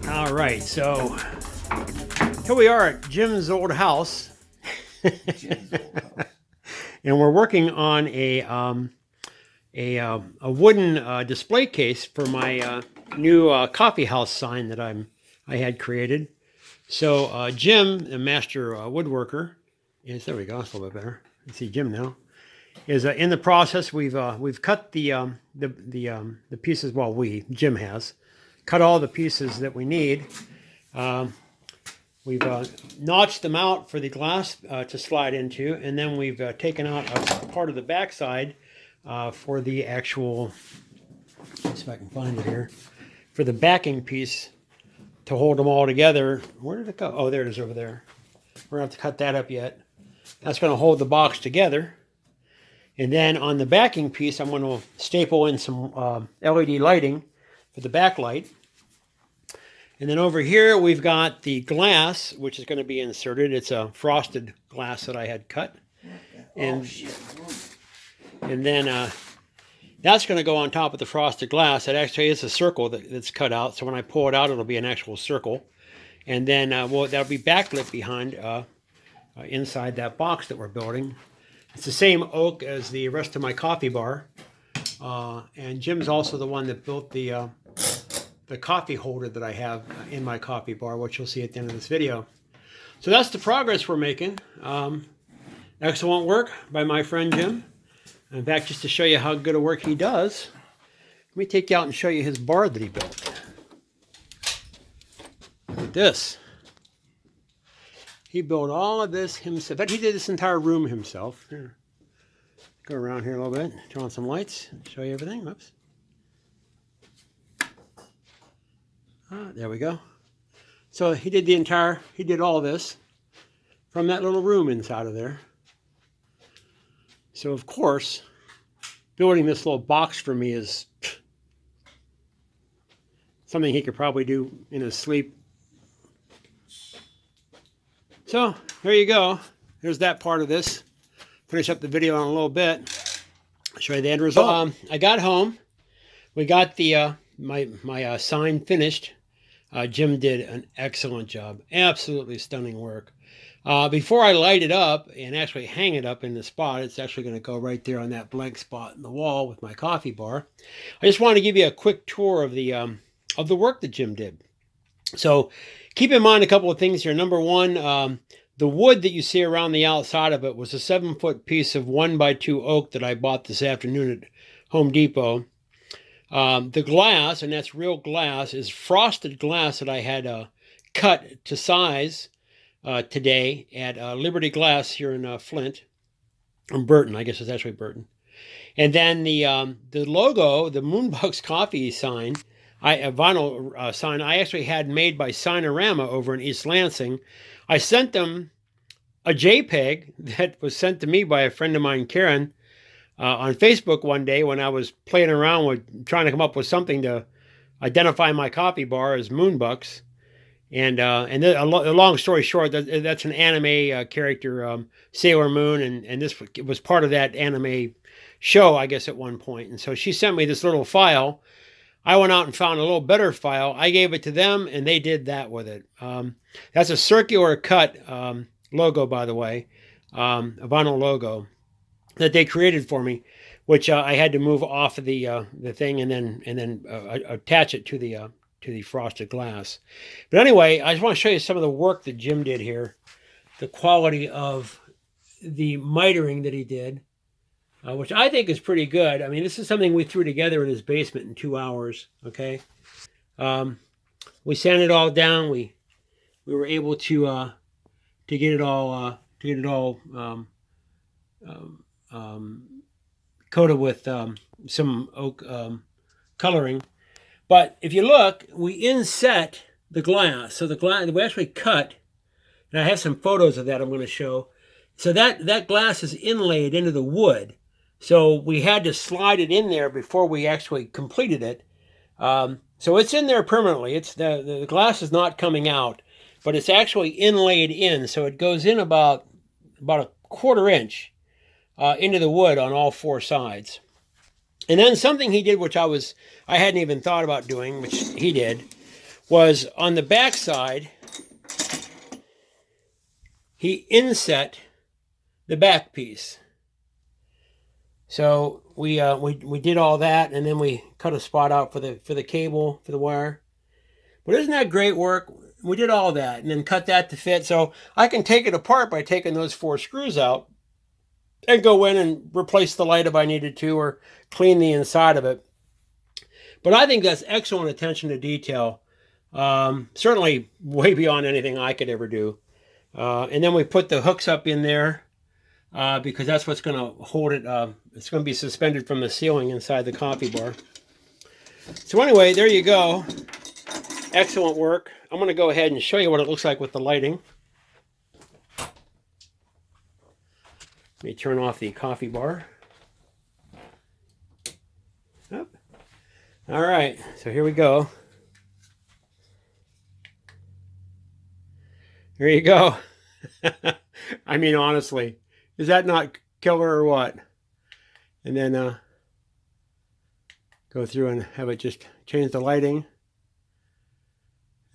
All right, so here we are at Jim's old house, Jim's old house. and we're working on a wooden display case for my new coffee house sign that I had created. So Jim, the master woodworker, is there. We go. That's a little bit better. You see Jim now. Is in the process. We've cut the pieces. Well, Jim has cut all the pieces that we need. We've notched them out for the glass to slide into, and then we've taken out a part of the backside for the actual, let's see if I can find it here, for the backing piece to hold them all together. Where did it go? Oh, there it is over there. We're going to have to cut that up yet. That's going to hold the box together. And then on the backing piece, I'm going to staple in some LED lighting for the backlight. And then over here, we've got the glass, which is going to be inserted. It's a frosted glass that I had cut. And, and then that's going to go on top of the frosted glass. It actually is a circle that's cut out. So when I pull it out, it'll be an actual circle. And then that'll be backlit behind inside that box that we're building. It's the same oak as the rest of my coffee bar. And Jim's also the one that built the coffee holder that I have in my coffee bar, which you'll see at the end of this video. So that's the progress we're making. Excellent work by my friend Jim. In fact, just to show you how good a work he does, let me take you out and show you his bar that he built. Look at this. He built all of this himself. In fact, he did this entire room himself. Here. Go around here a little bit, turn on some lights, show you everything. Whoops. There we go. So he did all this from that little room inside of there. So of course, building this little box for me is something he could probably do in his sleep. So there you go. There's that part of this. Finish up the video in a little bit. I'll show you the end result. I got home. We got the my sign finished. Jim did an excellent job. Absolutely stunning work. Before I light it up and actually hang it up in the spot, it's actually going to go right there on that blank spot in the wall with my coffee bar. I just want to give you a quick tour of the work that Jim did. So keep in mind a couple of things here. Number one, the wood that you see around the outside of it was a 7-foot piece of 1x2 oak that I bought this afternoon at Home Depot. The glass, and that's real glass, is frosted glass that I had cut to size today at Liberty Glass here in Flint, or Burton, I guess it's actually Burton. And then the logo, the Moonbucks coffee sign, a vinyl sign, I actually had made by Signorama over in East Lansing. I sent them a JPEG that was sent to me by a friend of mine, Karen, on Facebook one day when I was playing around with trying to come up with something to identify my coffee bar as Moonbucks. And a long story short, that's an anime character, Sailor Moon, and this was part of that anime show, I guess, at one point. And so she sent me this little file. I went out and found a little better file. I gave it to them, and they did that with it. That's a circular cut logo, by the way, a vinyl logo that they created for me, which I had to move off of the thing and then attach it to the frosted glass. But anyway, I just want to show you some of the work that Jim did here, the quality of the mitering that he did, which I think is pretty good. I mean, this is something we threw together in his basement in 2 hours. Okay, we sanded it all down. We were able to get it all coated with some oak coloring. But if you look, we inset the glass. So the glass we actually cut, and I have some photos of that I'm going to show. So that glass is inlaid into the wood. So we had to slide it in there before we actually completed it. So it's in there permanently. It's the glass is not coming out, but it's actually inlaid in. So it goes in about a 1/4 inch into the wood on all 4 sides. And then something he did, which I hadn't even thought about doing, which he did, was on the back side, he inset the back piece. So we did all that, and then we cut a spot out for the cable, for the wire. But isn't that great work? We did all that and then cut that to fit. So I can take it apart by taking those 4 screws out and go in and replace the light if I needed to, or clean the inside of it. But I think that's excellent attention to detail. Certainly way beyond anything I could ever do. And then we put the hooks up in there because that's what's going to hold it. It's going to be suspended from the ceiling inside the coffee bar. So anyway, there you go. Excellent work. I'm going to go ahead and show you what it looks like with the lighting. Let me turn off the coffee bar. Yep. All right, so here we go. There you go. I mean, honestly, is that not killer or what? And then go through and have it just change the lighting.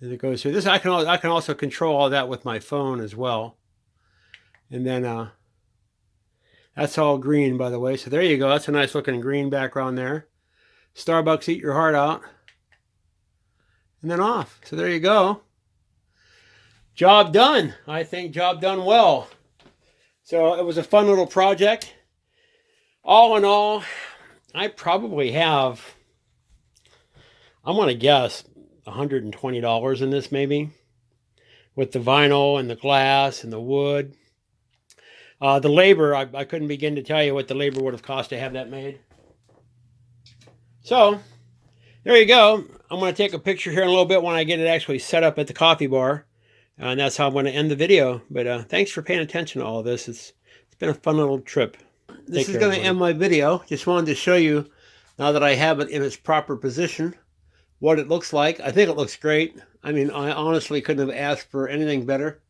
As it goes through this, I can also control all that with my phone as well. And then that's all green, by the way. So there you go. That's a nice looking green background there. Starbucks, eat your heart out. And then off. So there you go. Job done. I think job done well. So it was a fun little project. All in all, I probably have, I'm going to guess, $120 in this maybe. With the vinyl and the glass and the wood. The labor, I couldn't begin to tell you what the labor would have cost to have that made. So, there you go. I'm going to take a picture here in a little bit when I get it actually set up at the coffee bar. And that's how I'm going to end the video. But thanks for paying attention to all of this. It's been a fun little trip. This is going to end my video. Just wanted to show you, now that I have it in its proper position, what it looks like. I think it looks great. I mean, I honestly couldn't have asked for anything better.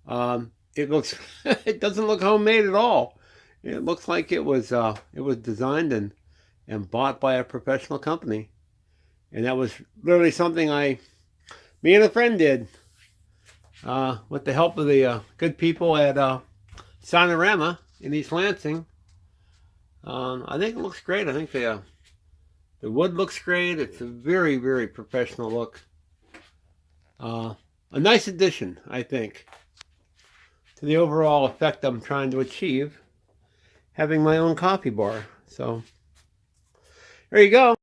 It doesn't look homemade at all. It looks like it was designed and bought by a professional company. And that was literally something me and a friend did. With the help of the good people at Sonorama in East Lansing. I think it looks great. I think the wood looks great. It's a very, very professional look. A nice addition, I think, to the overall effect I'm trying to achieve having my own coffee bar. So, there you go.